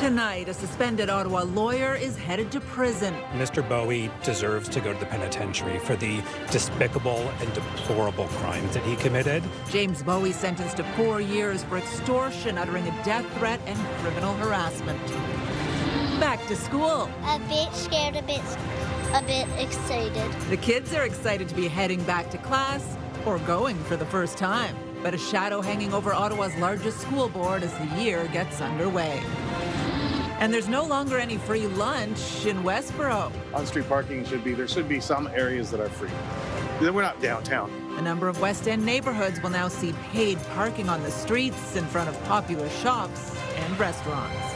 Tonight, a suspended Ottawa lawyer is headed to prison. Mr. Bowie deserves to go to the penitentiary for the despicable and deplorable crimes that he committed. James Bowie sentenced to 4 years for extortion, uttering a death threat and criminal harassment. Back to school. A bit scared, a bit excited. The kids are excited to be heading back to class or going for the first time. But a shadow hanging over Ottawa's largest school board as the year gets underway. And there's no longer any free lunch in Westboro. On-street parking there should be some areas that are free. We're not downtown. A number of West End neighborhoods will now see paid parking on the streets in front of popular shops and restaurants.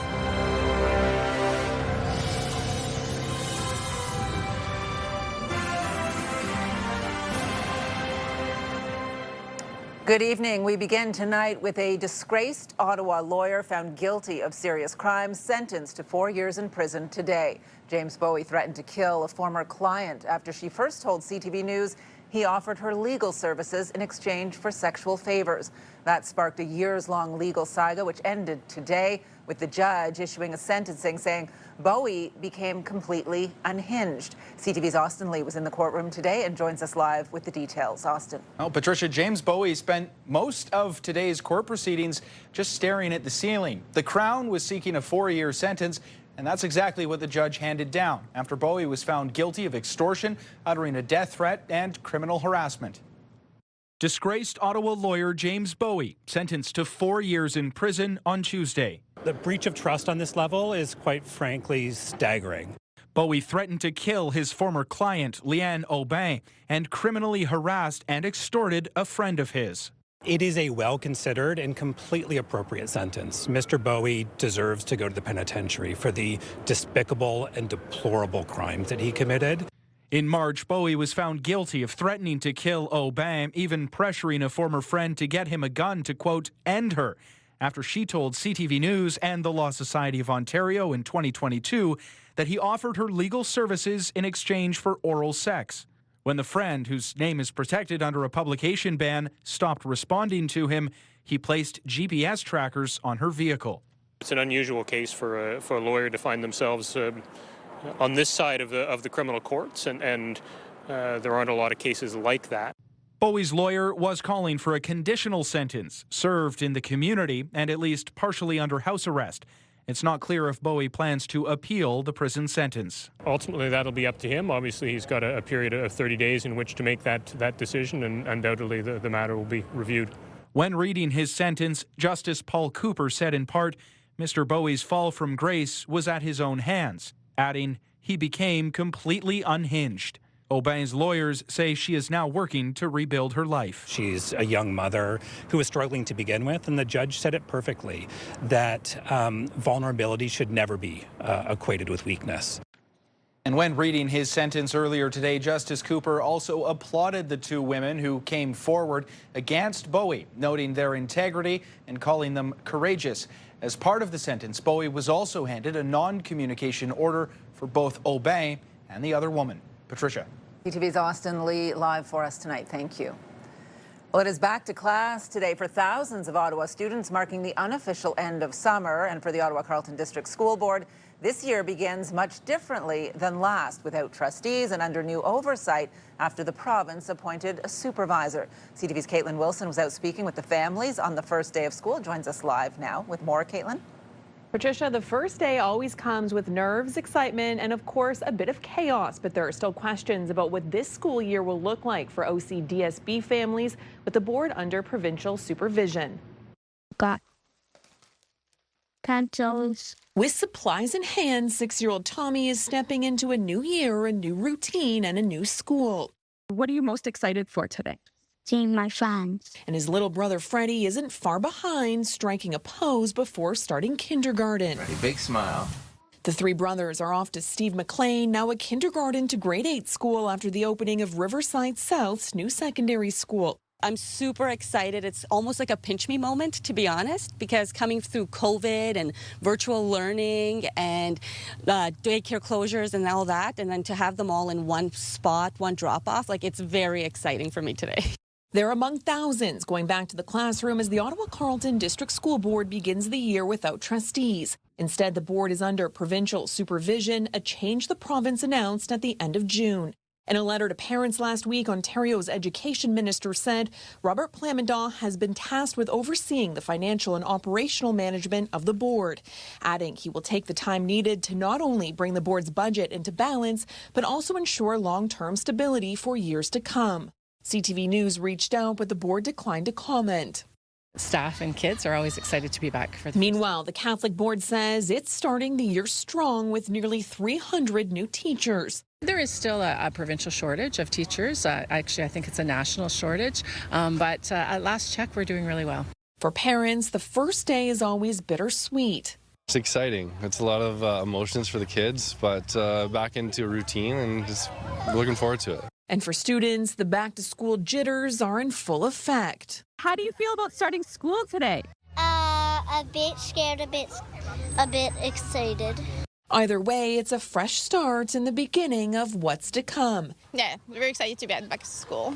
Good evening. We begin tonight with a disgraced Ottawa lawyer found guilty of serious crimes, sentenced to 4 years in prison today. James Bowie threatened to kill a former client after she first told CTV News he offered her legal services in exchange for sexual favors. That sparked a years-long legal saga, which ended today with the judge issuing a sentencing saying Bowie became completely unhinged. CTV's Austin Lee was in the courtroom today and joins us live with the details. Austin. Well, Patricia, James Bowie spent most of today's court proceedings just staring at the ceiling. The Crown was seeking a 4-year sentence, and that's exactly what the judge handed down after Bowie was found guilty of extortion, uttering a death threat, and criminal harassment. Disgraced Ottawa lawyer James Bowie sentenced to 4 years in prison on Tuesday. The breach of trust on this level is quite frankly staggering. Bowie threatened to kill his former client, Leanne Aubin, and criminally harassed and extorted a friend of his. It is a well-considered and completely appropriate sentence. Mr. Bowie deserves to go to the penitentiary for the despicable and deplorable crimes that he committed. In March, Bowie was found guilty of threatening to kill Aubin, even pressuring a former friend to get him a gun to, quote, end her, after she told CTV News and the Law Society of Ontario in 2022 that he offered her legal services in exchange for oral sex. When the friend, whose name is protected under a publication ban, stopped responding to him, he placed GPS trackers on her vehicle. It's an unusual case for a lawyer to find themselves on this side of the criminal courts, and there aren't a lot of cases like that. Bowie's lawyer was calling for a conditional sentence, served in the community and at least partially under house arrest. It's not clear if Bowie plans to appeal the prison sentence. Ultimately, that'll be up to him. Obviously, he's got a period of 30 days in which to make that decision, and undoubtedly the matter will be reviewed. When reading his sentence, Justice Paul Cooper said in part, Mr. Bowie's fall from grace was at his own hands, adding, he became completely unhinged. Aubin's lawyers say she is now working to rebuild her life. She's a young mother who was struggling to begin with, and the judge said it perfectly, that vulnerability should never be equated with weakness. And when reading his sentence earlier today, Justice Cooper also applauded the two women who came forward against Bowie, noting their integrity and calling them courageous. As part of the sentence, Bowie was also handed a non-communication order for both Aubin and the other woman. Patricia. CTV's Austin Lee live for us tonight. Thank you. Well, it is back to class today for thousands of Ottawa students, marking the unofficial end of summer. And for the Ottawa Carleton District School Board, this year begins much differently than last, without trustees and under new oversight after the province appointed a supervisor. CTV's Caitlin Wilson was out speaking with the families on the first day of school. Joins us live now with more. Caitlin. Patricia, the first day always comes with nerves, excitement, and of course a bit of chaos, but there are still questions about what this school year will look like for OCDSB families with the board under provincial supervision. Got pencils. With supplies in hand, 6-year-old Tommy is stepping into a new year, a new routine, and a new school. What are you most excited for today? Seeing my friends. And his little brother Freddie isn't far behind, striking a pose before starting kindergarten. Ready, big smile. The three brothers are off to Steve McLean, now a kindergarten to grade 8 school after the opening of Riverside South's new secondary school. I'm super excited. It's almost like a pinch me moment, to be honest, because coming through COVID and virtual learning and daycare closures and all that, and then to have them all in one spot, one drop off, like it's very exciting for me today. They're among thousands going back to the classroom as the Ottawa-Carleton District School Board begins the year without trustees. Instead, the board is under provincial supervision, a change the province announced at the end of June. In a letter to parents last week, Ontario's education minister said Robert Plamondon has been tasked with overseeing the financial and operational management of the board, adding he will take the time needed to not only bring the board's budget into balance, but also ensure long-term stability for years to come. CTV News reached out, but the board declined to comment. Staff and kids are always excited to be back. Meanwhile, the Catholic board says it's starting the year strong with nearly 300 new teachers. There is still a provincial shortage of teachers. Actually, I think it's a national shortage. But at last check, we're doing really well. For parents, the first day is always bittersweet. It's exciting. It's a lot of emotions for the kids, but back into a routine and just looking forward to it. And for students, the back-to-school jitters are in full effect. How do you feel about starting school today? A bit scared, a bit excited. Either way, it's a fresh start in the beginning of what's to come. Yeah, we're very excited to be back to school.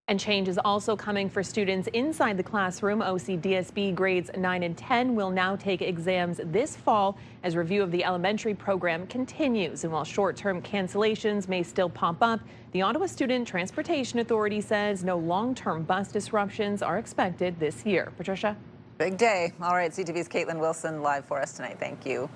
And change is also coming for students inside the classroom. OCDSB grades 9 and 10 will now take exams this fall as review of the elementary program continues. And while short-term cancellations may still pop up, the Ottawa Student Transportation Authority says no long-term bus disruptions are expected this year. Patricia? Big day. All right, CTV's Caitlin Wilson live for us tonight. Thank you.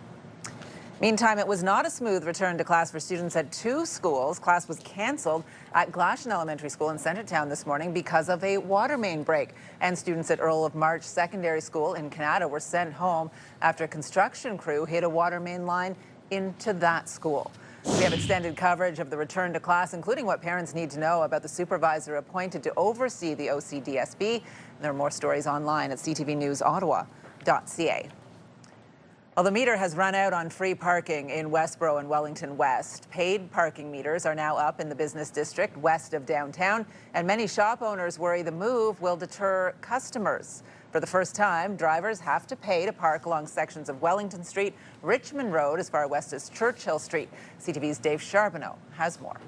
Meantime, it was not a smooth return to class for students at two schools. Class was canceled at Glashan Elementary School in Centretown this morning because of a water main break. And students at Earl of March Secondary School in Canada were sent home after a construction crew hit a water main line into that school. We have extended coverage of the return to class, including what parents need to know about the supervisor appointed to oversee the OCDSB. There are more stories online at ctvnewsottawa.ca. Well, the meter has run out on free parking in Westboro and Wellington West. Paid parking meters are now up in the business district west of downtown, and many shop owners worry the move will deter customers. For the first time, drivers have to pay to park along sections of Wellington Street, Richmond Road, as far west as Churchill Street. CTV's Dave Charbonneau has more.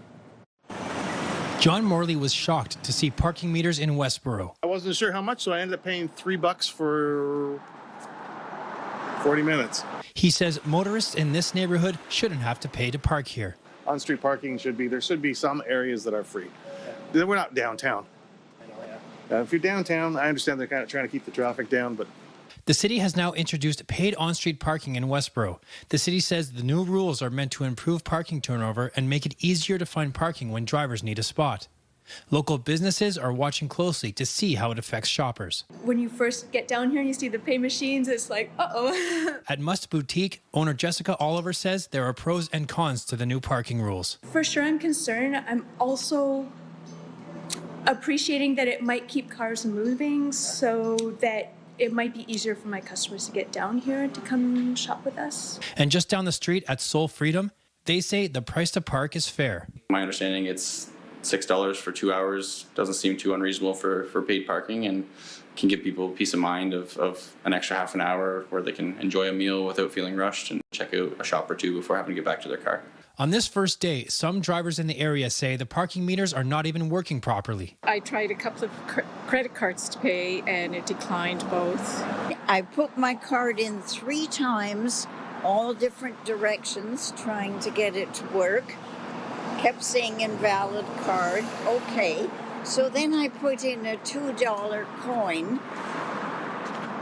John Morley was shocked to see parking meters in Westboro. I wasn't sure how much, so I ended up paying $3 for 40 minutes. He says motorists in this neighborhood shouldn't have to pay to park here. On-street parking there should be some areas that are free. We're not downtown. If you're downtown, I understand they're kind of trying to keep the traffic down, but the city has now introduced paid on-street parking in Westboro. The city says the new rules are meant to improve parking turnover and make it easier to find parking when drivers need a spot. Local businesses are watching closely to see how it affects shoppers. When you first get down here and you see the pay machines, it's like, uh-oh. At Must Boutique, owner Jessica Oliver says there are pros and cons to the new parking rules. For sure, I'm concerned. I'm also appreciating that it might keep cars moving so that it might be easier for my customers to get down here to come shop with us. And just down the street at Soul Freedom, they say the price to park is fair. My understanding, it's $6 for 2 hours. Doesn't seem too unreasonable for paid parking, and can give people peace of mind of an extra half an hour where they can enjoy a meal without feeling rushed and check out a shop or two before having to get back to their car. On this first day, some drivers in the area say the parking meters are not even working properly. I tried a couple of credit cards to pay and it declined both. I put my card in 3 times, all different directions, trying to get it to work. Kept saying invalid card. Okay. So then I put in a $2 coin.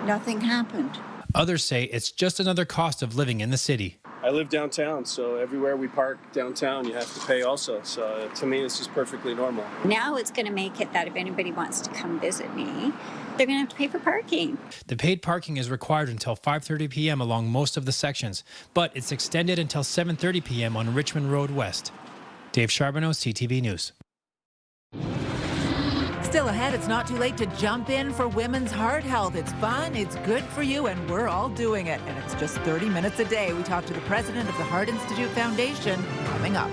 Nothing happened. Others say it's just another cost of living in the city. I live downtown, so everywhere we park downtown, you have to pay also. So to me, this is perfectly normal. Now it's going to make it that if anybody wants to come visit me, they're going to have to pay for parking. The paid parking is required until 5:30 p.m. along most of the sections, but it's extended until 7:30 p.m. on Richmond Road West. Dave Charbonneau, CTV News. Still ahead, it's not too late to jump in for women's heart health. It's fun, it's good for you, and we're all doing it. And it's just 30 minutes a day. We talk to the president of the Heart Institute Foundation coming up.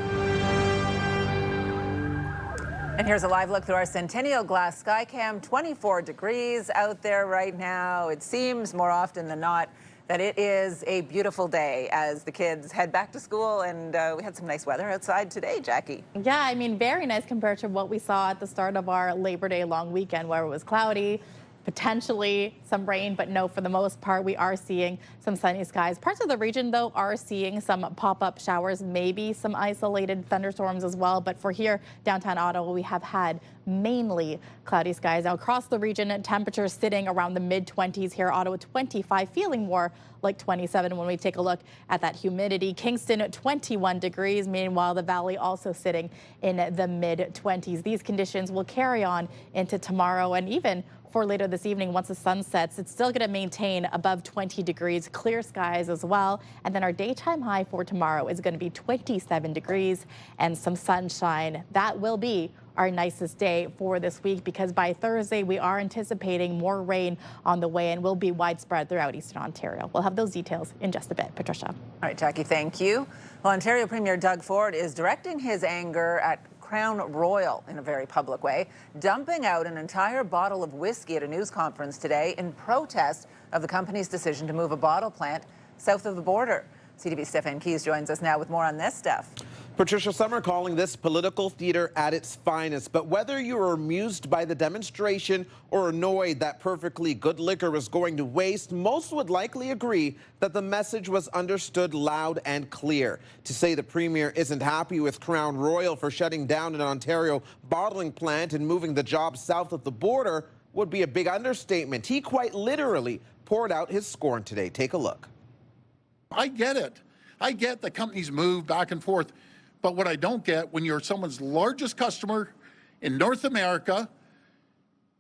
And here's a live look through our Centennial Glass Skycam. 24 degrees out there right now. It seems more often than not that it is a beautiful day as the kids head back to school, and we had some nice weather outside today, Jackie. Yeah, I mean, very nice compared to what we saw at the start of our Labor Day long weekend, where it was cloudy, potentially some rain, but no, for the most part, we are seeing some sunny skies. Parts of the region, though, are seeing some pop-up showers, maybe some isolated thunderstorms as well. But for here, downtown Ottawa, we have had mainly cloudy skies. Now, across the region, temperatures sitting around the mid-20s here. Ottawa, 25, feeling more like 27 when we take a look at that humidity. Kingston, 21 degrees. Meanwhile, the Valley also sitting in the mid-20s. These conditions will carry on into tomorrow, and even for later this evening, once the sun sets, it's still going to maintain above 20 degrees, clear skies as well. And then our daytime high for tomorrow is going to be 27 degrees and some sunshine. That will be our nicest day for this week, because by Thursday, we are anticipating more rain on the way and will be widespread throughout Eastern Ontario. We'll have those details in just a bit. Patricia. All right, Jackie, thank you. Well, Ontario Premier Doug Ford is directing his anger at Crown Royal in a very public way, dumping out an entire bottle of whiskey at a news conference today in protest of the company's decision to move a bottle plant south of the border. CTV's Stefan Keys joins us now with more on this, Steph. Patricia, some are calling this political theater at its finest, but whether you are amused by the demonstration or annoyed that perfectly good liquor was going to waste, most would likely agree that the message was understood loud and clear. To say the Premier isn't happy with Crown Royal for shutting down an Ontario bottling plant and moving the job south of the border would be a big understatement. He quite literally poured out his scorn today. Take a look. I get it. I get the companies move back and forth. But what I don't get, when you're someone's largest customer in North America,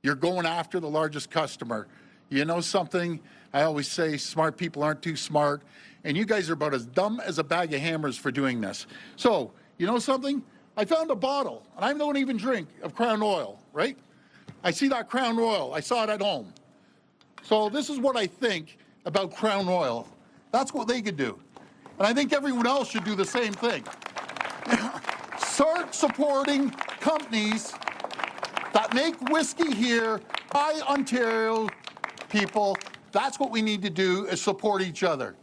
you're going after the largest customer. You know something? I always say smart people aren't too smart, and you guys are about as dumb as a bag of hammers for doing this. So, you know something? I found a bottle, and I don't even drink, of Crown Royal, right? I see that Crown Royal. I saw it at home. So this is what I think about Crown Royal. That's what they could do. And I think everyone else should do the same thing. Start supporting companies that make whiskey here by Ontario people. That's what we need to do, is support each other.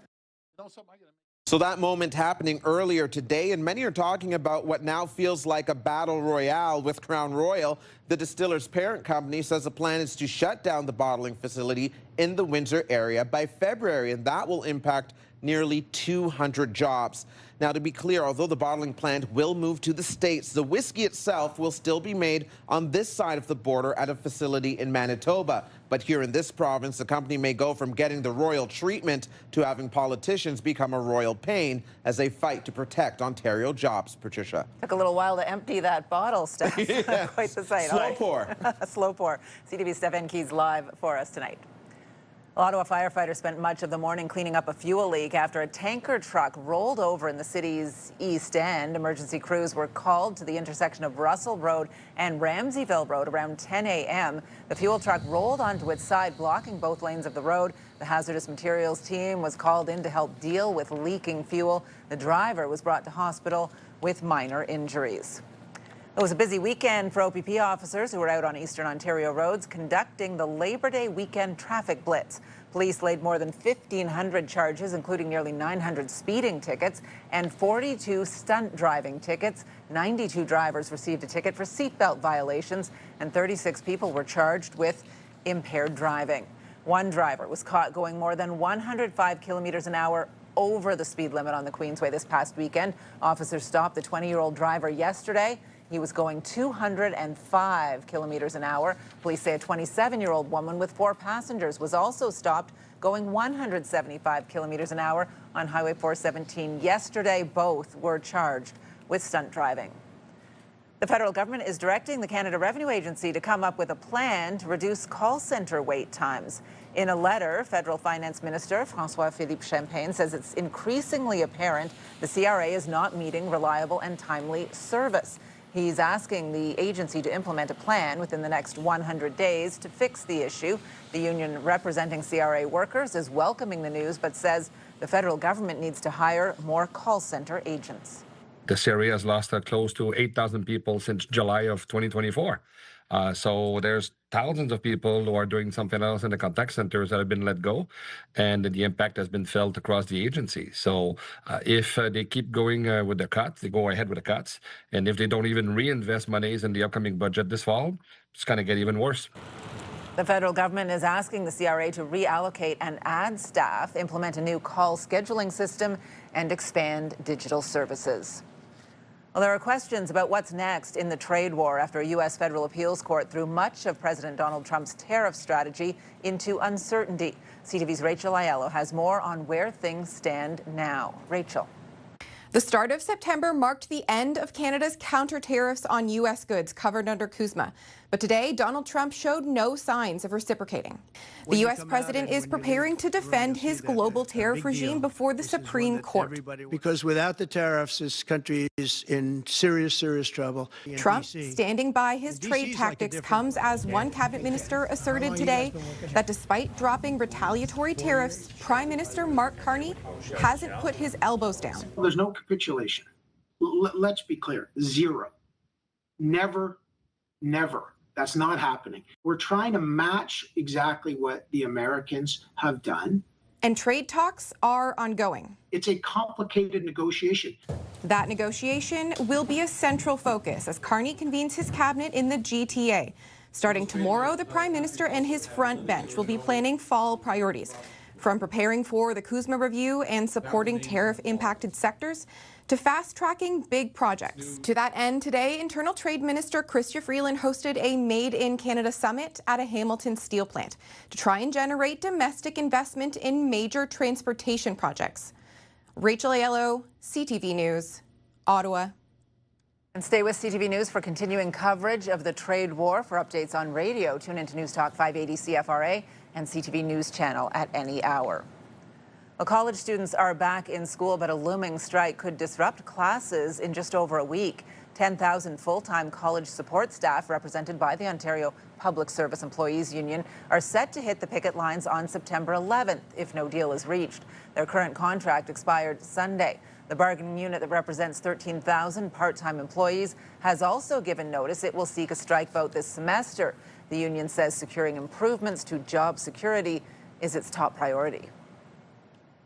So that moment happening earlier today, and many are talking about what now feels like a battle royale with Crown Royal. The distiller's parent company says the plan is to shut down the bottling facility in the Windsor area by February, and that will impact nearly 200 jobs. Now, to be clear, although the bottling plant will move to the States, the whiskey itself will still be made on this side of the border at a facility in Manitoba. But here in this province, the company may go from getting the royal treatment to having politicians become a royal pain as they fight to protect Ontario jobs. Patricia. Took a little while to empty that bottle, Steph. Yeah. Quite the sight. Slow pour. Slow pour. CTV's Stefan Keys live for us tonight. Ottawa firefighters spent much of the morning cleaning up a fuel leak after a tanker truck rolled over in the city's east end. Emergency crews were called to the intersection of Russell Road and Ramseyville Road around 10 a.m. The fuel truck rolled onto its side, blocking both lanes of the road. The hazardous materials team was called in to help deal with leaking fuel. The driver was brought to hospital with minor injuries. It was a busy weekend for OPP officers who were out on Eastern Ontario roads conducting the Labor Day weekend traffic blitz. Police laid more than 1,500 charges, including nearly 900 speeding tickets and 42 stunt driving tickets. 92 drivers received a ticket for seatbelt violations, and 36 people were charged with impaired driving. One driver was caught going more than 105 kilometers an hour over the speed limit on the Queensway this past weekend. Officers stopped the 20-year-old driver yesterday. He was going 205 kilometers an hour. Police say a 27-year-old woman with 4 passengers was also stopped going 175 kilometers an hour on Highway 417 yesterday. Both were charged with stunt driving. The federal government is directing the Canada Revenue Agency to come up with a plan to reduce call center wait times. In a letter, Federal Finance Minister François-Philippe Champagne says it's increasingly apparent the CRA is not meeting reliable and timely service. He's asking the agency to implement a plan within the next 100 days to fix the issue. The union representing CRA workers is welcoming the news, but says the federal government needs to hire more call center agents. The CRA has lost close to 8,000 people since July of 2024. So there's thousands of people who are doing something else in the contact centers that have been let go, and the impact has been felt across the agency. So if they keep going with the cuts, they go ahead with the cuts, and if they don't even reinvest monies in the upcoming budget this fall, it's going to get even worse. The federal government is asking the CRA to reallocate and add staff, implement a new call scheduling system, and expand digital services. Well, there are questions about what's next in the trade war after a U.S. federal appeals court threw much of President Donald Trump's tariff strategy into uncertainty. CTV's Rachel Aiello has more on where things stand now. Rachel. The start of September marked the end of Canada's counter tariffs on U.S. goods covered under CUSMA. But today, Donald Trump showed no signs of reciprocating. The U.S. president is preparing to defend his global tariff regime before the Supreme Court. Because without the tariffs, this country is in serious, serious trouble. Trump standing by his trade tactics comes as one cabinet minister asserted today that despite dropping retaliatory tariffs, Prime Minister Mark Carney hasn't put his elbows down. There's no capitulation. Let's be clear. Zero. Never, never. That's not happening. We're trying to match exactly what the Americans have done. And trade talks are ongoing. It's a complicated negotiation. That negotiation will be a central focus as Carney convenes his cabinet in the GTA. Starting tomorrow, the Prime Minister and his front bench will be planning fall priorities, from preparing for the CUSMA review and supporting tariff-impacted sectors to fast-tracking big projects. To that end, today, Internal Trade Minister Chrystia Freeland hosted a Made in Canada summit at a Hamilton steel plant to try and generate domestic investment in major transportation projects. Rachel Aiello, CTV News, Ottawa. And stay with CTV News for continuing coverage of the trade war. For updates on radio, tune into News Talk 580 CFRA and CTV News channel at any hour. Well, college students are back in school, but a looming strike could disrupt classes in just over a week. 10,000 full-time college support staff, represented by the Ontario Public Service Employees Union, are set to hit the picket lines on September 11th if no deal is reached. Their current contract expired Sunday. The bargaining unit that represents 13,000 part-time employees has also given notice it will seek a strike vote this semester. The union says securing improvements to job security is its top priority.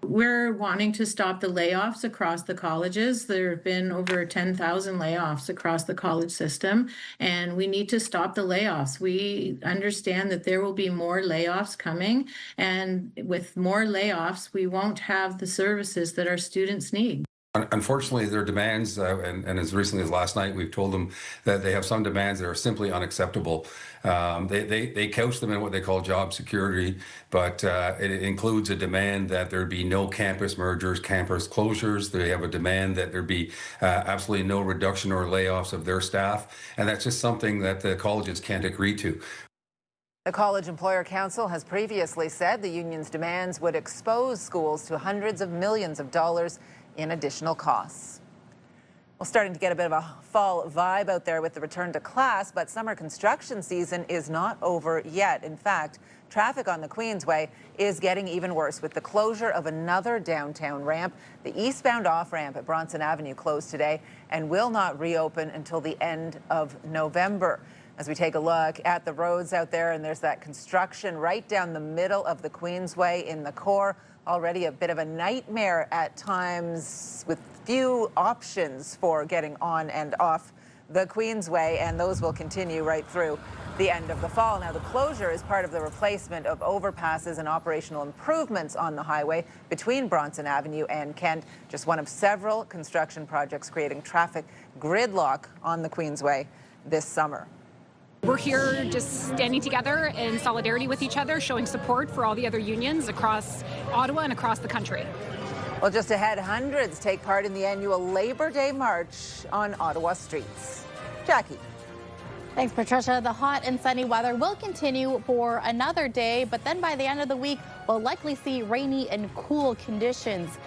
We're wanting to stop the layoffs across the colleges. There have been over 10,000 layoffs across the college system, and we need to stop the layoffs. We understand that there will be more layoffs coming, and with more layoffs, we won't have the services that our students need. Unfortunately, their demands, and as recently as last night, we've told them that they have some demands that are simply unacceptable. They couch them in what they call job security, but it includes a demand that there be no campus mergers, campus closures. They have a demand that there be absolutely no reduction or layoffs of their staff, and that's just something that the colleges can't agree to. The College Employer Council has previously said the union's demands would expose schools to hundreds of millions of dollars in additional costs. Well, starting to get a bit of a fall vibe out there with the return to class, but summer construction season is not over yet. In fact, traffic on the Queensway is getting even worse with the closure of another downtown ramp. The eastbound off-ramp at Bronson Avenue closed today and will not reopen until the end of November. As we take a look at the roads out there, and there's that construction right down the middle of the Queensway in the core. Already a bit of a nightmare at times with few options for getting on and off the Queensway, and those will continue right through the end of the fall. Now, the closure is part of the replacement of overpasses and operational improvements on the highway between Bronson Avenue and Kent, just one of several construction projects creating traffic gridlock on the Queensway this summer. We're here just standing together in solidarity with each other, showing support for all the other unions across Ottawa and across the country. Well, just ahead, hundreds take part in the annual Labor Day March on Ottawa streets. Jackie. Thanks, Patricia. The hot and sunny weather will continue for another day, but then by the end of the week, we'll likely see rainy and cool conditions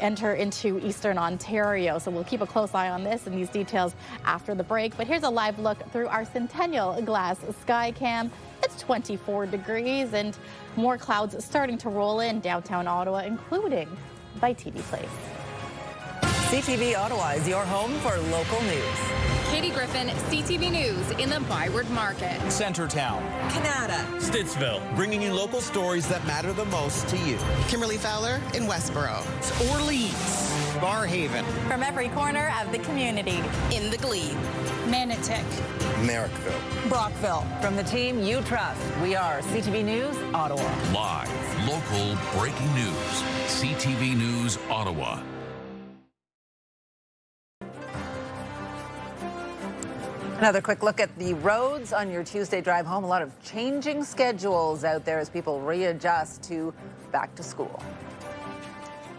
enter into eastern Ontario. So we'll keep a close eye on this and these details after the break. But here's a live look through our Centennial Glass sky cam. It's 24 degrees and more clouds starting to roll in downtown Ottawa, including by TV Place. CTV Ottawa is your home for local news. Katie Griffin, CTV News in the Byward Market. Centertown. Canada. Stittsville. Bringing you local stories that matter the most to you. Kimberly Fowler in Westboro. Orleans. Barhaven. From every corner of the community. In the Glebe. Manotick. Merrickville. Brockville. From the team you trust, we are CTV News Ottawa. Live, local, breaking news. CTV News Ottawa. Another quick look at the roads on your Tuesday drive home. A lot of changing schedules out there as people readjust to back to school.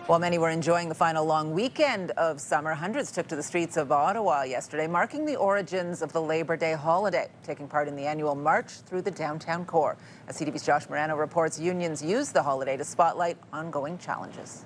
While many were enjoying the final long weekend of summer, hundreds took to the streets of Ottawa yesterday, marking the origins of the Labor Day holiday, taking part in the annual march through the downtown core. As CTV's Josh Morano reports, unions used the holiday to spotlight ongoing challenges.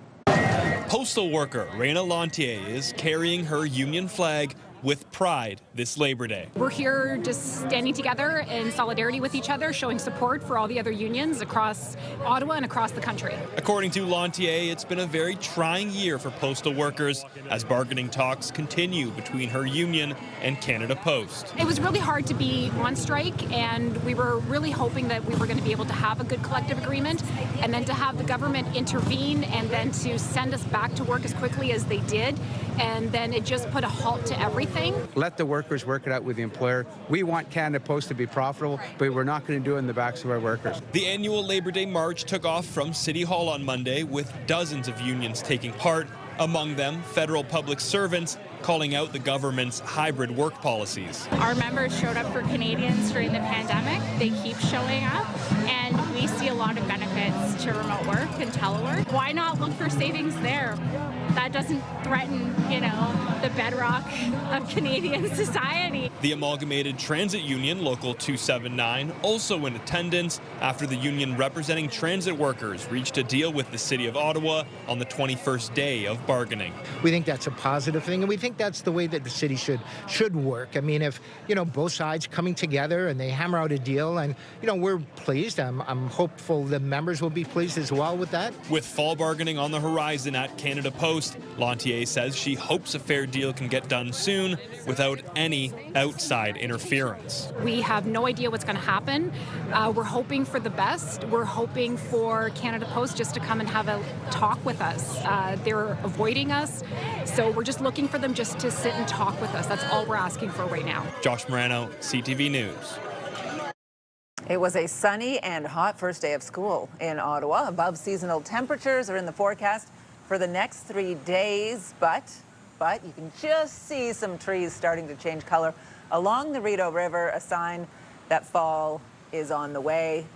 Postal worker Raina Lantier is carrying her union flag with pride this Labor Day. We're here just standing together in solidarity with each other, showing support for all the other unions across Ottawa and across the country. According to Lantier, it's been a very trying year for postal workers as bargaining talks continue between her union and Canada Post. It was really hard to be on strike, and we were really hoping that we were going to be able to have a good collective agreement, and then to have the government intervene and then to send us back to work as quickly as they did, and then it just put a halt to everything. Let the workers work it out with the employer. We want Canada Post to be profitable, but we're not going to do it in the backs of our workers. The annual Labor Day March took off from City Hall on Monday with dozens of unions taking part, among them federal public servants calling out the government's hybrid work policies. Our members showed up for Canadians during the pandemic. They keep showing up, and we see a lot of benefits to remote work and telework. Why not look for savings there? That doesn't threaten, the bedrock of Canadian society. The Amalgamated Transit Union, Local 279, also in attendance after the union representing transit workers reached a deal with the City of Ottawa on the 21st day of bargaining. We think that's a positive thing, and we think that's the way that the city should work. I mean, if, both sides coming together and they hammer out a deal, and, we're pleased. I'm hopeful the members will be pleased as well with that. With fall bargaining on the horizon at Canada Post, Lantier says she hopes a fair deal can get done soon without any outside interference. We have no idea what's going to happen. We're hoping for the best. We're hoping for Canada Post just to come and have a talk with us. They're avoiding us, so we're just looking for them just to sit and talk with us. That's all we're asking for right now. Josh Morano, CTV News. It was a sunny and hot first day of school in Ottawa. Above seasonal temperatures are in the forecast for the next 3 days, but you can just see some trees starting to change color along the Rideau River, a sign that fall is on the way.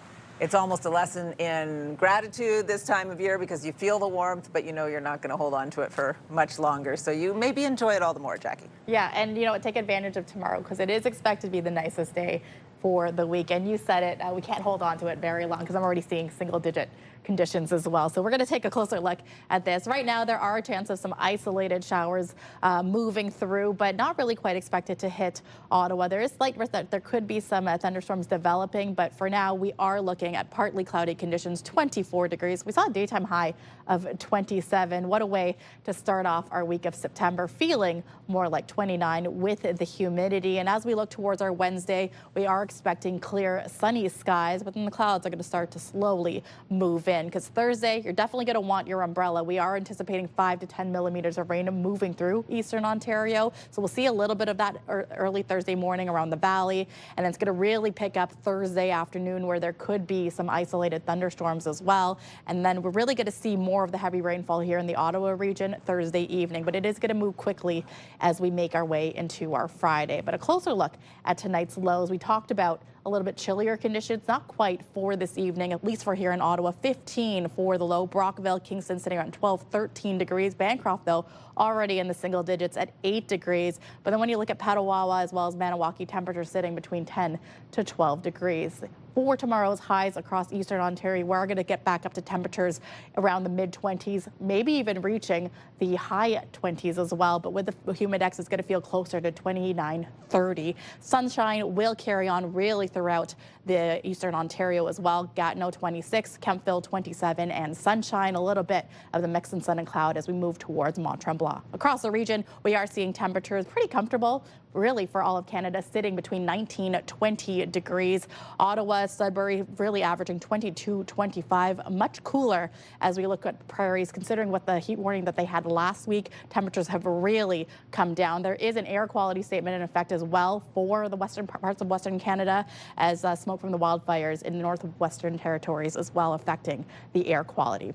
It's almost a lesson in gratitude this time of year because you feel the warmth, but you're not going to hold on to it for much longer. So you maybe enjoy it all the more, Jackie. Yeah, and take advantage of tomorrow because it is expected to be the nicest day for the weekend. You said it, we can't hold on to it very long because I'm already seeing single-digit conditions as well. So we're going to take a closer look at this. Right now, there are a chance of some isolated showers moving through, but not really quite expected to hit Ottawa. There is slight risk that there could be some thunderstorms developing, but for now, we are looking at partly cloudy conditions, 24 degrees. We saw a daytime high of 27. What a way to start off our week of September, feeling more like 29 with the humidity. And as we look towards our Wednesday, we are expecting clear, sunny skies, but then the clouds are going to start to slowly move in because Thursday, you're definitely going to want your umbrella. We are anticipating 5 to 10 millimeters of rain moving through eastern Ontario. So we'll see a little bit of that early Thursday morning around the valley. And then it's going to really pick up Thursday afternoon where there could be some isolated thunderstorms as well. And then we're really going to see more of the heavy rainfall here in the Ottawa region Thursday evening. But it is going to move quickly as we make our way into our Friday. But a closer look at tonight's lows. We talked about a little bit chillier conditions, not quite for this evening, at least for here in Ottawa. 15 for the low. Brockville, Kingston sitting around 12, 13 degrees. Bancroft, though, already in the single digits at 8 degrees. But then when you look at Petawawa as well as Maniwaki, temperatures sitting between 10 to 12 degrees. For tomorrow's highs across eastern Ontario, we're going to get back up to temperatures around the mid-20s, maybe even reaching the high 20s as well. But with the humidex, it's going to feel closer to 29, 30. Sunshine will carry on really throughout the eastern Ontario as well. Gatineau 26, Kemptville 27, and sunshine, a little bit of the mix in sun and cloud as we move towards Mont Tremblant. Across the region, we are seeing temperatures pretty comfortable really for all of Canada, sitting between 19 to 20 degrees. Ottawa, Sudbury really averaging 22, 25, much cooler as we look at prairies, considering what the heat warning that they had last week. Temperatures have really come down. There is an air quality statement in effect as well for the western parts of Western Canada, as smoke from the wildfires in the northwestern territories as well affecting the air quality.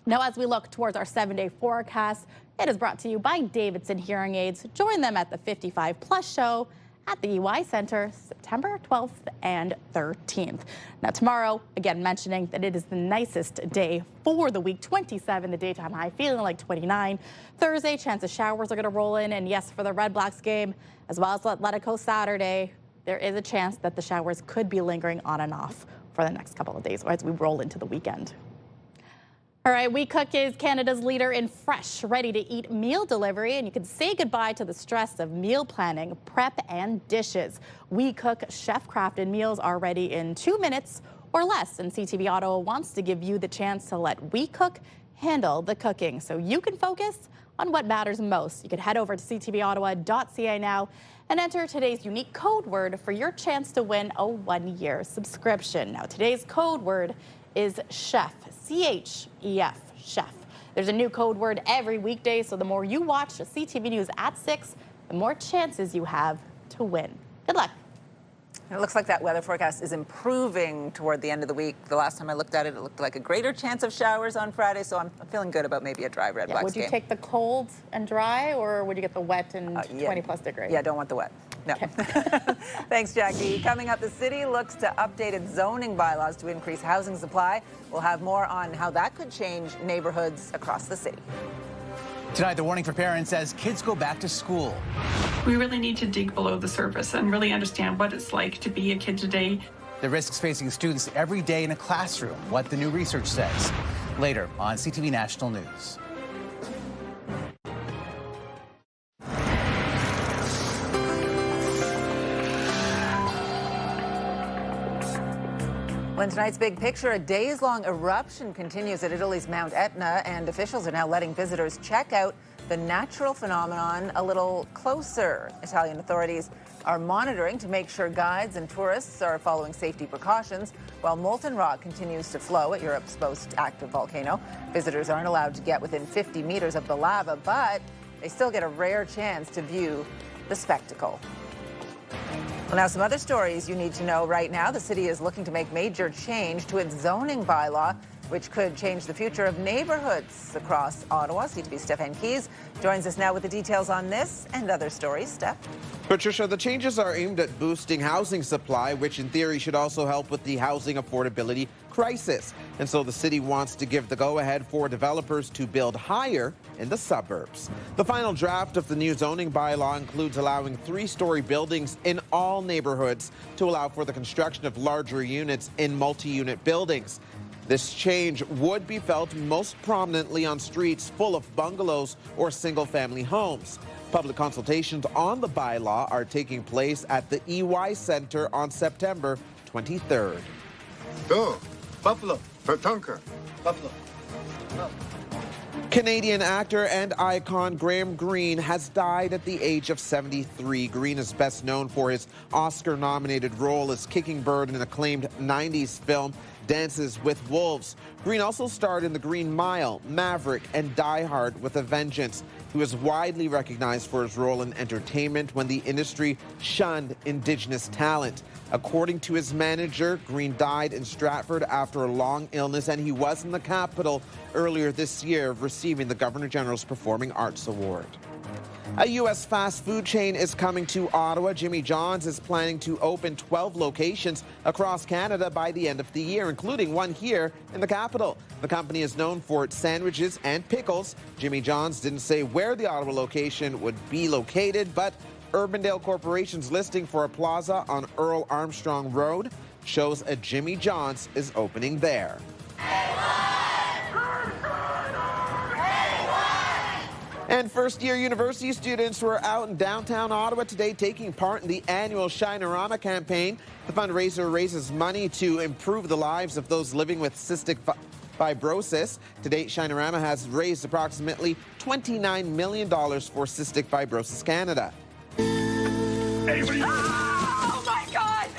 Now, as we look towards our 7-day forecast, it is brought to you by Davidson Hearing Aids. Join them at the 55 Plus show at the EY Center, September 12th and 13th. Now, tomorrow, again, mentioning that it is the nicest day for the week, 27, the daytime high, feeling like 29. Thursday, chance of showers are going to roll in. And yes, for the Red Blacks game, as well as Atletico Saturday, there is a chance that the showers could be lingering on and off for the next couple of days as we roll into the weekend. All right, We Cook is Canada's leader in fresh, ready-to-eat meal delivery, and you can say goodbye to the stress of meal planning, prep, and dishes. We Cook chef-crafted meals are ready in 2 minutes or less, and CTV Ottawa wants to give you the chance to let We Cook handle the cooking so you can focus on what matters most. You can head over to ctvottawa.ca now and enter today's unique code word for your chance to win a 1-year subscription. Now, today's code word is chef, C-H-E-F, chef. There's a new code word every weekday, so the more you watch CTV News at 6, the more chances you have to win. Good luck. It looks like that weather forecast is improving toward the end of the week. The last time I looked at it, it looked like a greater chance of showers on Friday, so I'm feeling good about maybe a dry Red Blacks Would you game. take the cold and dry, or would you get the wet and 20-plus degree? Yeah, don't want the wet. No. Okay. Thanks, Jackie. Coming up, the city looks to update its zoning bylaws to increase housing supply. We'll have more on how that could change neighborhoods across the city. Tonight, the warning for parents as kids go back to school. We really need to dig below the surface and really understand what it's like to be a kid today. The risks facing students every day in a classroom, what the new research says. Later on CTV National News. Well, tonight's big picture, a days-long eruption continues at Italy's Mount Etna, and officials are now letting visitors check out the natural phenomenon a little closer. Italian authorities are monitoring to make sure guides and tourists are following safety precautions, while molten rock continues to flow at Europe's most active volcano. Visitors aren't allowed to get within 50 meters of the lava, but they still get a rare chance to view the spectacle. Well, now some other stories you need to know right now. The city is looking to make major change to its zoning bylaw, which could change the future of neighborhoods across Ottawa. CTV's Stephen Keys joins us now with the details on this and other stories. Steph? Patricia, the changes are aimed at boosting housing supply, which in theory should also help with the housing affordability crisis. And so the city wants to give the go-ahead for developers to build higher in the suburbs. The final draft of the new zoning bylaw includes allowing 3-story buildings in all neighborhoods to allow for the construction of larger units in multi-unit buildings. This change would be felt most prominently on streets full of bungalows or single-family homes. Public consultations on the bylaw are taking place at the EY Center on September 23rd. Go, Buffalo, Tatanka, Buffalo. Canadian actor and icon Graham Greene has died at the age of 73. Greene is best known for his Oscar-nominated role as Kicking Bird in an acclaimed 90s film Dances with Wolves. Greene also starred in The Green Mile, Maverick, and Die Hard with a Vengeance. He was widely recognized for his role in entertainment when the industry shunned Indigenous talent. According to his manager, Greene died in Stratford after a long illness, and he was in the capital earlier this year receiving the Governor General's Performing Arts Award. A U.S. fast food chain is coming to Ottawa. Jimmy John's is planning to open 12 locations across Canada by the end of the year, including one here in the capital. The company is known for its sandwiches and pickles. Jimmy John's didn't say where the Ottawa location would be located, but Urbandale Corporation's listing for a plaza on Earl Armstrong Road shows a Jimmy John's is opening there. And first-year university students were out in downtown Ottawa today taking part in the annual Shinerama campaign. The fundraiser raises money to improve the lives of those living with cystic fibrosis. To date, Shinerama has raised approximately $29 million for Cystic Fibrosis Canada. Oh my God!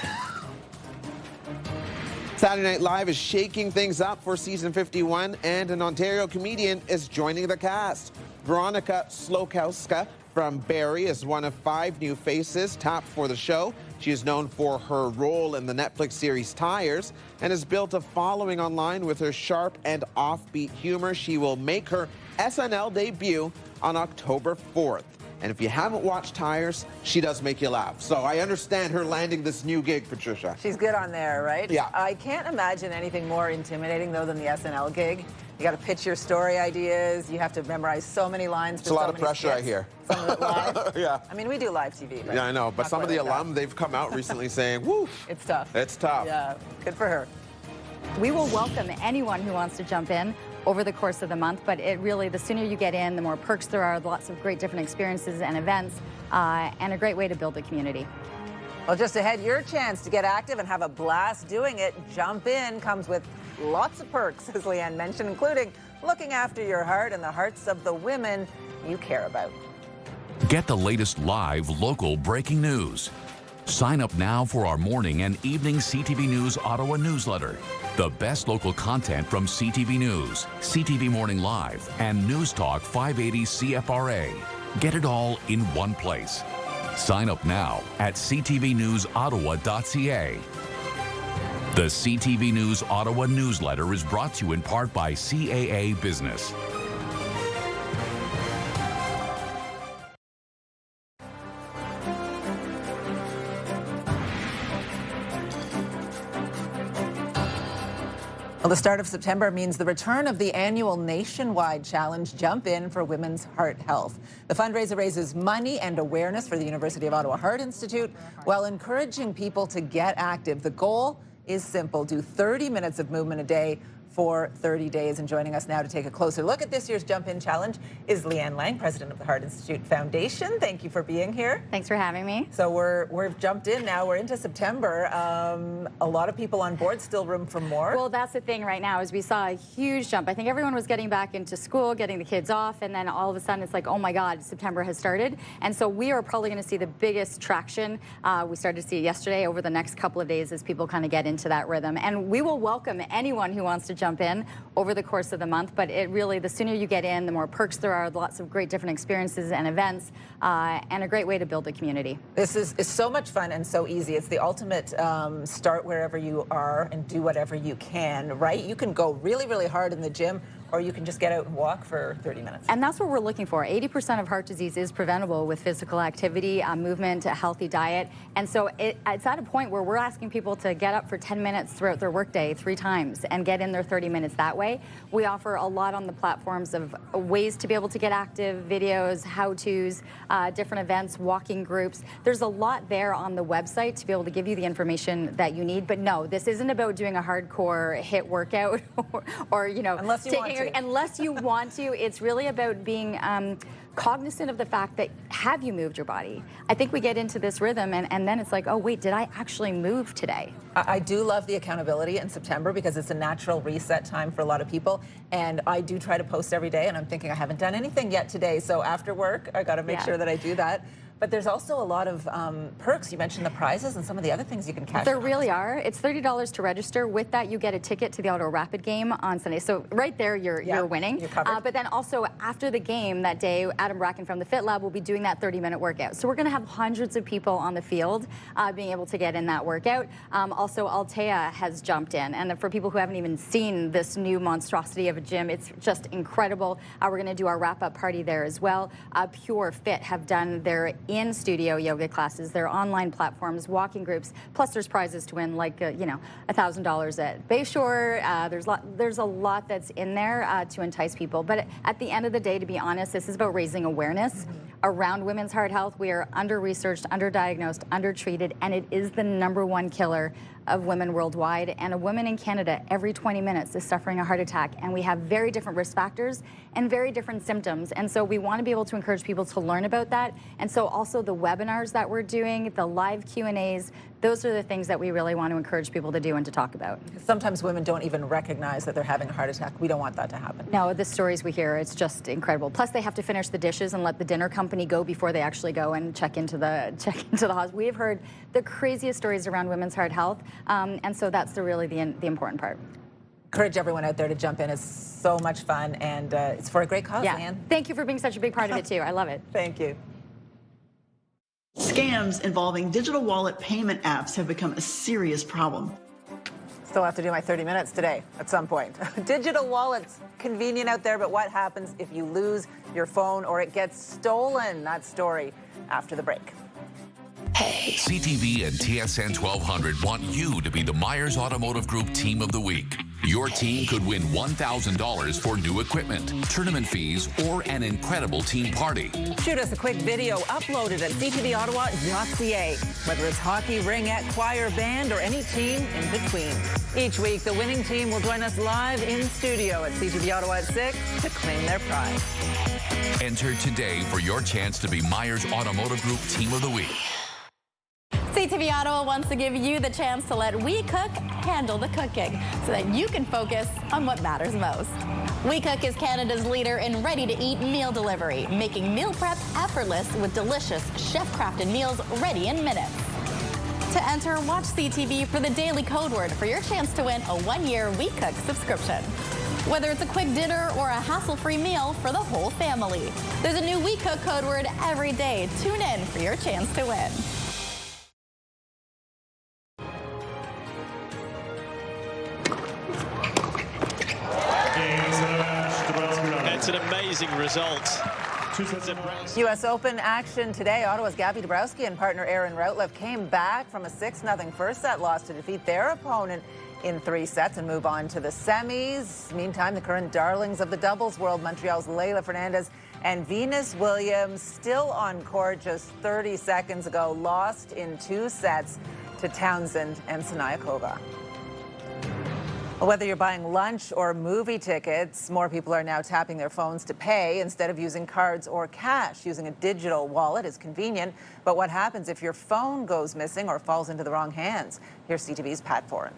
Saturday Night Live is shaking things up for season 51, and an Ontario comedian is joining the cast. Veronica Slokowska from Barrie is one of 5 new faces tapped for the show. She is known for her role in the Netflix series Tires and has built a following online with her sharp and offbeat humor. She will make her SNL debut on October 4th. And if you haven't watched Tires, she does make you laugh. So I understand her landing this new gig, Patricia. She's good on there, right? Yeah. I can't imagine anything more intimidating, though, than the SNL gig. You got to pitch your story ideas. You have to memorize so many lines. It's a lot of pressure, I hear. Some of it live. Yeah. I mean, we do live TV. But yeah, I know. But some of the alum, they've come out recently saying, woo. It's tough. It's tough. Yeah. Good for her. We will welcome anyone who wants to jump in over the course of the month, but it really, the sooner you get in, the more perks there are, lots of great different experiences and events, and a great way to build a community. Well, just ahead, your chance to get active and have a blast doing it. Jump In comes with lots of perks, as Leanne mentioned, including looking after your heart and the hearts of the women you care about. Get the latest live local breaking news. Sign up now for our morning and evening CTV News Ottawa newsletter. The best local content from CTV News, CTV Morning Live, and News Talk 580 CFRA. Get it all in one place. Sign up now at ctvnewsottawa.ca. The CTV News Ottawa newsletter is brought to you in part by CAA Business. Well, the start of September means the return of the annual nationwide challenge, Jump In for Women's Heart Health. The fundraiser raises money and awareness for the University of Ottawa Heart Institute while encouraging people to get active. The goal is simple: do 30 minutes of movement a day for 30 days. And joining us now to take a closer look at this year's Jump In Challenge is Leanne Lang, president of the Heart Institute Foundation. Thank you for being here. Thanks for having me. So we've jumped in now. We're into September. A lot of people on board, still room for more. Well, that's the thing right now is we saw a huge jump. I think everyone was getting back into school, getting the kids off, and then all of a sudden it's like, oh my God, September has started. And so we are probably going to see the biggest traction. We started to see it yesterday, over the next couple of days, as people kind of get into that rhythm. And we will welcome anyone who wants to jump in over the course of the month, but it really, the sooner you get in, the more perks there are, lots of great different experiences and events, and a great way to build a community. This is so much fun and so easy. It's the ultimate start wherever you are and do whatever you can, right? You can go really, really hard in the gym, or you can just get out and walk for 30 minutes. And that's what we're looking for. 80% of heart disease is preventable with physical activity, movement, a healthy diet. And so it's at a point where we're asking people to get up for 10 minutes throughout their workday 3 times and get in their 30 minutes that way. We offer a lot on the platforms of ways to be able to get active, videos, how-tos, different events, walking groups. There's a lot there on the website to be able to give you the information that you need. But no, this isn't about doing a hardcore HIIT workout or you know, unless you want to. Unless you want to. It's really about being cognizant of the fact that, have you moved your body? I think we get into this rhythm and then it's like, oh wait, did I actually move today? I do love the accountability in September because it's a natural reset time for a lot of people. And I do try to post every day, and I'm thinking I haven't done anything yet today. So after work, I got to make sure that I do that. But there's also a lot of perks. You mentioned the prizes and some of the other things you can catch. There really are. It's $30 to register. With that, you get a ticket to the Ottawa Rapid game on Sunday. So right there, you're winning. You're covered. But then also after the game that day, Adam Bracken from the Fit Lab will be doing that 30-minute workout. So we're going to have hundreds of people on the field being able to get in that workout. Also, Altea has jumped in. And for people who haven't even seen this new monstrosity of a gym, it's just incredible. We're going to do our wrap-up party there as well. Pure Fit have done their in-studio yoga classes, their online platforms, walking groups, plus there's prizes to win, like you know, $1,000 at Bayshore. There's a lot that's in there to entice people. But at the end of the day, to be honest, this is about raising awareness around women's heart health. We are under-researched, under-diagnosed, under-treated, and it is the #1 killer of women worldwide. And a woman in Canada every 20 minutes is suffering a heart attack. And we have very different risk factors and very different symptoms. And so we want to be able to encourage people to learn about that. And so all also the webinars that we're doing, the live Q&As. Those are the things that we really want to encourage people to do and to talk about. Sometimes women don't even recognize that they're having a heart attack. We don't want that to happen. No, the stories we hear, it's just incredible. Plus, they have to finish the dishes and let the dinner company go before they actually go and check into the hospital. We have heard the craziest stories around women's heart health, and so that's really the important part. Encourage everyone out there to jump in. It's so much fun, and it's for a great cause, Yeah. Anne. Thank you for being such a big part of it, too. I love it. Thank you. Scams involving digital wallet payment apps have become a serious problem. Still have to do my 30 minutes today at some point. Digital wallets, convenient out there, but what happens if you lose your phone or it gets stolen? That story after the break. Hey. CTV and TSN 1200 want you to be the Myers Automotive Group Team of the Week. Your team could win $1,000 for new equipment, tournament fees, or an incredible team party. Shoot us a quick video, upload it at ctvottawa.ca. Whether it's hockey, ringette, choir, band, or any team in between. Each week, the winning team will join us live in studio at CTV Ottawa at 6 to claim their prize. Enter today for your chance to be Myers Automotive Group Team of the Week. CTV Ottawa wants to give you the chance to let We Cook handle the cooking so that you can focus on what matters most. We Cook is Canada's leader in ready-to-eat meal delivery, making meal prep effortless with delicious chef-crafted meals ready in minutes. To enter, watch CTV for the daily code word for your chance to win a one-year We Cook subscription. Whether it's a quick dinner or a hassle-free meal for the whole family. There's a new We Cook code word every day. Tune in for your chance to win. It's an amazing result. U.S. Open action today. Ottawa's Gabby Dabrowski and partner Aaron Routliffe came back from a 6-0 first set loss to defeat their opponent in 3 sets and move on to the semis. Meantime, the current darlings of the doubles world, Montreal's Leylah Fernandez and Venus Williams, still on court just 30 seconds ago, lost in 2 sets to Townsend and Siniakova. Whether you're buying lunch or movie tickets, more people are now tapping their phones to pay instead of using cards or cash. Using a digital wallet is convenient, but what happens if your phone goes missing or falls into the wrong hands? Here's CTV's Pat Foran.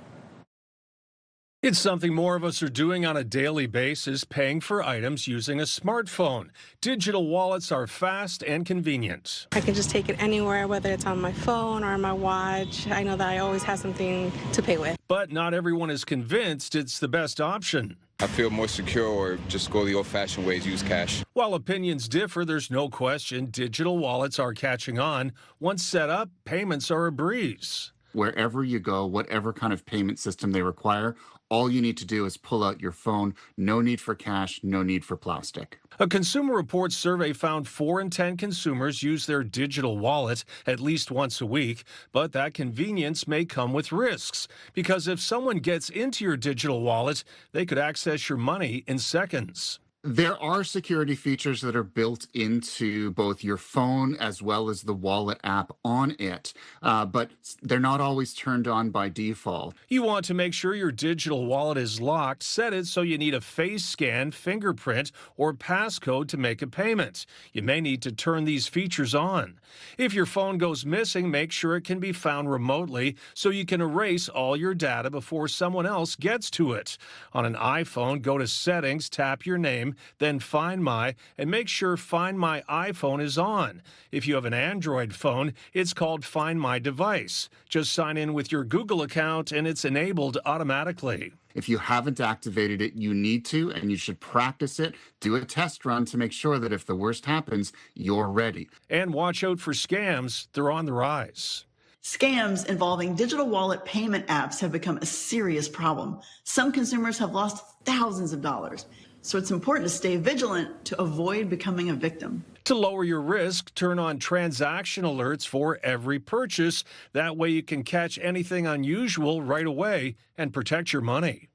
It's something more of us are doing on a daily basis, paying for items using a smartphone. Digital wallets are fast and convenient. I can just take it anywhere, whether it's on my phone or on my watch. I know that I always have something to pay with. But not everyone is convinced it's the best option. I feel more secure, or just go the old-fashioned ways, use cash. While opinions differ, there's no question digital wallets are catching on. Once set up, payments are a breeze. Wherever you go, whatever kind of payment system they require, all you need to do is pull out your phone. No need for cash, no need for plastic. A Consumer Reports survey found 4 in 10 consumers use their digital wallet at least once a week, but that convenience may come with risks. Because if someone gets into your digital wallet, they could access your money in seconds. There are security features that are built into both your phone as well as the wallet app on it, but they're not always turned on by default. You want to make sure your digital wallet is locked. Set it so you need a face scan, fingerprint, or passcode to make a payment. You may need to turn these features on. If your phone goes missing, make sure it can be found remotely so you can erase all your data before someone else gets to it. On an iPhone, go to Settings, tap your name, then Find My, and make sure Find My iPhone is on. If you have an Android phone, it's called Find My Device. Just sign in with your Google account and it's enabled automatically. If you haven't activated it, you need to, and you should practice it. Do a test run to make sure that if the worst happens, you're ready. And watch out for scams. They're on the rise. Scams involving digital wallet payment apps have become a serious problem. Some consumers have lost thousands of dollars. So it's important to stay vigilant to avoid becoming a victim. To lower your risk, turn on transaction alerts for every purchase. That way you can catch anything unusual right away and protect your money.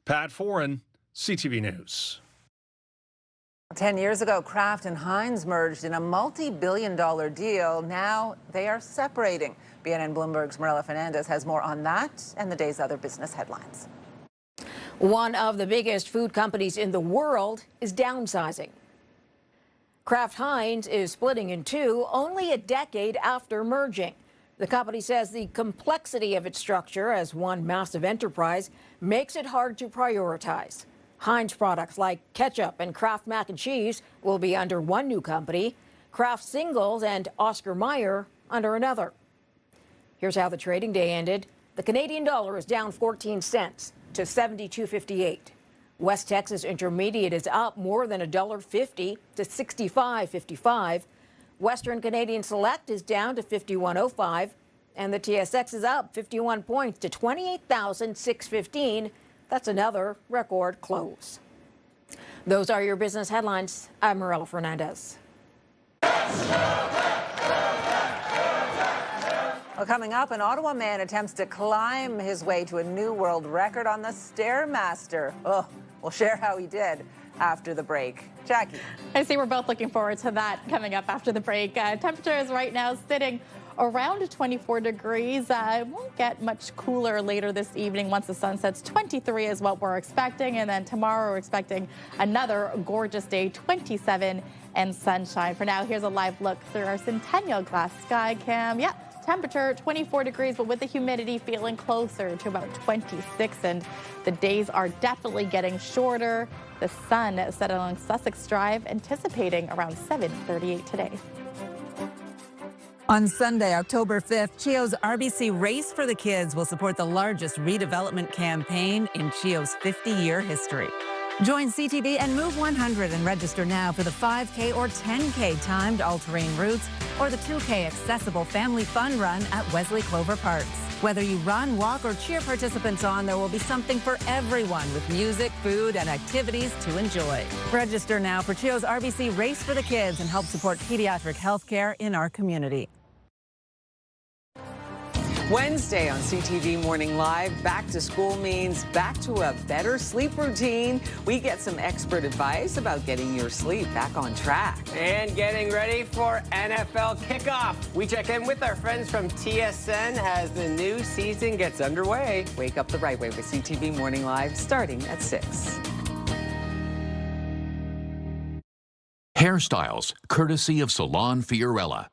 Pat Foran, CTV News. 10 years ago, Kraft and Heinz merged in a multi-billion-dollar deal. Now they are separating. BNN Bloomberg's Marilla Fernandez has more on that and the day's other business headlines. One of the biggest food companies in the world is downsizing. Kraft Heinz is splitting in two only a decade after merging. The company says the complexity of its structure as one massive enterprise makes it hard to prioritize. Heinz products like ketchup and Kraft mac and cheese will be under one new company, Kraft Singles and Oscar Mayer under another. Here's how the trading day ended. The Canadian dollar is down 14 cents to 72.58. West Texas Intermediate is up more than $1.50 to 65.55. Western Canadian Select is down to 51.05, and the TSX is up 51 points to 28,615. That's another record close. Those are your business headlines. I'm Marella Fernandez. Well, coming up, an Ottawa man attempts to climb his way to a new world record on the Stairmaster. Oh, we'll share how he did after the break. Jackie. I see we're both looking forward to that coming up after the break. Temperature is right now sitting around 24 degrees. It won't get much cooler later this evening once the sun sets. 23 is what we're expecting. And then tomorrow we're expecting another gorgeous day, 27 and sunshine. For now, here's a live look through our Centennial Glass Sky Cam. Yeah. Temperature 24 degrees, but with the humidity feeling closer to about 26, and the days are definitely getting shorter. The sun set along Sussex Drive, anticipating around 7:38 today. On Sunday, October 5th, CHEO's RBC Race for the Kids will support the largest redevelopment campaign in CHEO's 50-year history. Join CTV and Move 100 and register now for the 5K or 10K timed all-terrain routes or the 2K accessible family fun run at Wesley Clover Parks. Whether you run, walk, or cheer participants on, there will be something for everyone with music, food, and activities to enjoy. Register now for CHEO's RBC Race for the Kids and help support pediatric health care in our community. Wednesday on CTV Morning Live, back to school means back to a better sleep routine. We get some expert advice about getting your sleep back on track. And getting ready for NFL kickoff. We check in with our friends from TSN as the new season gets underway. Wake up the right way with CTV Morning Live starting at 6. Hairstyles, courtesy of Salon Fiorella.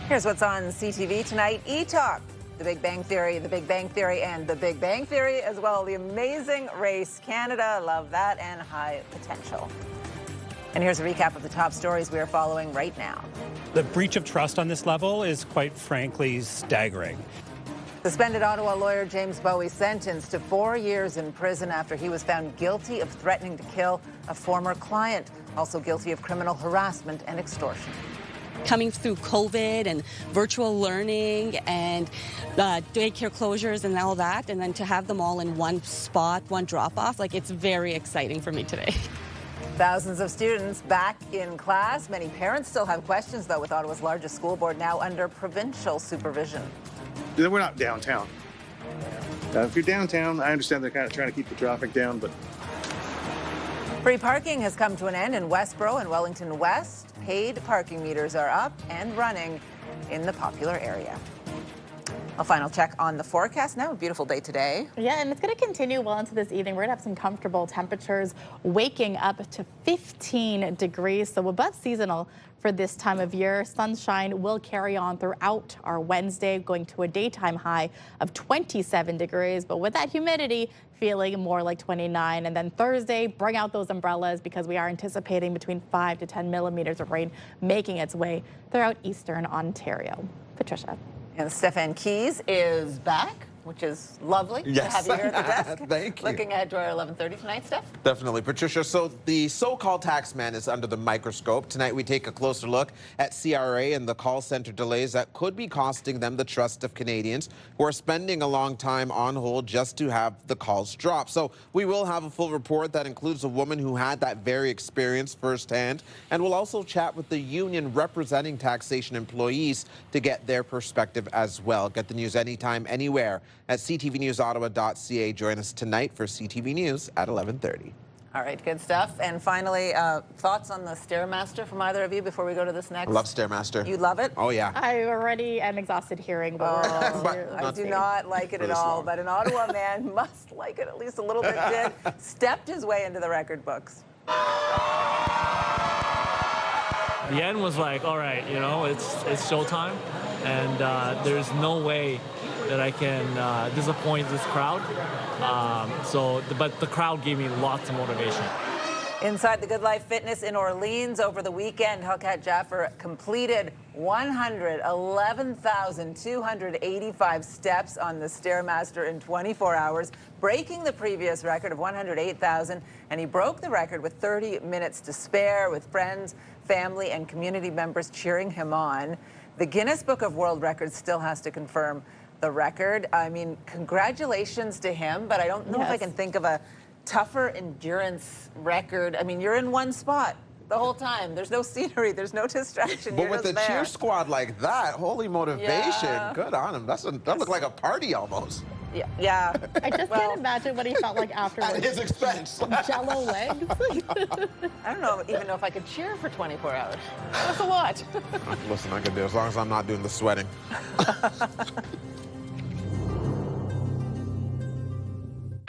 Here's what's on CTV tonight. E-Talk, The Big Bang Theory, The Big Bang Theory, and The Big Bang Theory, as well. The Amazing Race Canada, love that, and High Potential. And here's a recap of the top stories we are following right now. The breach of trust on this level is quite frankly staggering. Suspended Ottawa lawyer James Bowie sentenced to 4 years in prison after he was found guilty of threatening to kill a former client, also guilty of criminal harassment and extortion. Coming through COVID and virtual learning and daycare closures and all that, and then to have them all in one spot, one drop-off, like, it's very exciting for me today. Thousands of students back in class. Many parents still have questions, though, with Ottawa's largest school board now under provincial supervision. We're not downtown. If you're downtown, I understand they're kind of trying to keep the traffic down, but... Free parking has come to an end in Westboro and Wellington West. Paid parking meters are up and running in the popular area. A final check on the forecast now. A beautiful day today. Yeah, and it's going to continue well into this evening. We're going to have some comfortable temperatures, waking up to 15 degrees, so above seasonal for this time of year. Sunshine will carry on throughout our Wednesday, going to a daytime high of 27 degrees, but with that humidity, feeling more like 29. And then Thursday, bring out those umbrellas because we are anticipating between 5 to 10 millimeters of rain making its way throughout eastern Ontario. Patricia. And Stefan Keys is back, which is lovely to have you here at the desk. Thank you. Looking ahead to our 11:30 tonight, Steph. Definitely, Patricia. So the so-called tax man is under the microscope. Tonight we take a closer look at CRA and the call center delays that could be costing them the trust of Canadians who are spending a long time on hold just to have the calls drop. So we will have a full report that includes a woman who had that very experience firsthand, and we'll also chat with the union representing taxation employees to get their perspective as well. Get the news anytime, anywhere at ctvnewsottawa.ca. Join us tonight for CTV News at 11:30. All right, good stuff. And finally, thoughts on the Stairmaster from either of you before we go to this next? I love Stairmaster. You love it? Oh, yeah. I already am exhausted hearing, but I do not like it at all. But an Ottawa man must like it at least a little bit. Stepped his way into the record books. The end was like, all right, you know, it's showtime, and there's no way that I can disappoint this crowd. But the crowd gave me lots of motivation. Inside the Good Life Fitness in Orleans over the weekend, Hellcat Jaffer completed 111,285 steps on the Stairmaster in 24 hours, breaking the previous record of 108,000, and he broke the record with 30 minutes to spare, with friends, family, and community members cheering him on. The Guinness Book of World Records still has to confirm the record. I mean, congratulations to him, but I don't know if I can think of a tougher endurance record. I mean, you're in one spot the whole time. There's no scenery. There's no distraction. But with a cheer squad like that, holy motivation. Yeah. Good on him. That looked like a party almost. Yeah. I just can't imagine what he felt like afterwards. At his expense. Jello legs. I don't even know if I could cheer for 24 hours. That's a lot. Listen, I can do as long as I'm not doing the sweating.